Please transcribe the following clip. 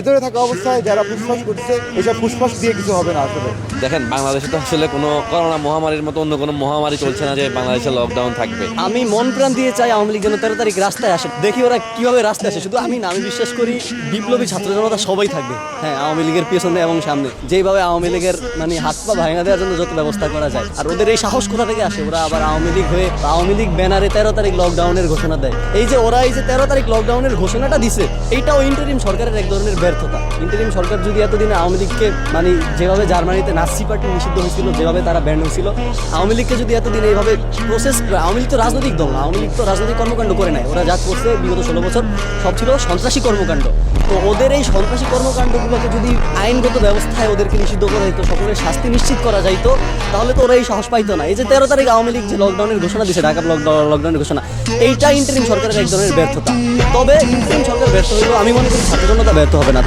ভেতরে থাকা অবস্থায় যারা ফুসফাস করছে এসব ফুসফাস দিয়ে কিছু হবে না আসলে। দেখেন, বাংলাদেশে তো আসলে কোনো করোনা মহামারীর মতো অন্য কোনো মহামারী চলছে না যে বাংলাদেশে লকডাউন থাকবে। আমি মন প্রাণ দিয়ে চাই আওয়ামী লীগ যেন 13 তারিখ রাস্তায় আসে, দেখি ওরা কিভাবে রাস্তায় আসে। শুধু আমি না, আমি বিশ্বাস করি বিপ্লবী ছাত্র জনতা সবাই থাকবে, হ্যাঁ, আওয়ামী লীগের পেছনে এবং সামনে, যেভাবে আওয়ামী লীগের মানে হাত পা ভাঙা দেওয়ার জন্য যত ব্যবস্থা করা যায়। আর ওদের এই সাহস কোথা থেকে আসে? ওরা আবার আওয়ামী লীগ হয়ে আওয়ামী লীগ ব্যানারে 13 তারিখ লকডাউনের ঘোষণা দেয়। এই যে ওরা এই যে 13 তারিখ লকডাউনের ঘোষণাটা দিছে, এইটাও ইন্টারিম সরকারের এক ধরনের ব্যর্থতা। ইন্টারিম সরকার যদি এতদিনে আওয়ামী লীগকে মানে যেভাবে জার্মানিতে নাৎসি পার্টি নিষিদ্ধ হয়েছিল, যেভাবে তারা ব্যান্ড হয়েছিল, আওয়ামী লীগকে যদি এতদিন এইভাবে প্রসেস, আওয়ামী লীগ তো রাজনৈতিক দল না, আওয়ামী লীগ তো রাজনৈতিক কর্মকাণ্ড করে নাই। ওরা যা করছে বিগত 16 বছর সব ছিল সন্ত্রাসী কর্মকাণ্ড। তো ওদের এই সন্ত্রাসী কর্মকাণ্ডগুলোকে যদি আইনগত ব্যবস্থায় ওদেরকে নিষিদ্ধ করা যেত, সকলের শাস্তি নিশ্চিত করা যাইতো, তাহলে তো ওরা এই সাহস পাইতো না। এই যে 13 তারিখ আওয়ামী লীগ যে লকডাউনের ঘোষণা দিয়েছে, ঢাকা লকডাউনের ঘোষণা, এইটা ইন্টারিম সরকারের এক ধরনের ব্যর্থতা। তবে ইন্টারিম সরকার ব্যর্থ হইলেও আমি মনে করি ছাত্র জনতা ব্যর্থ হবে না।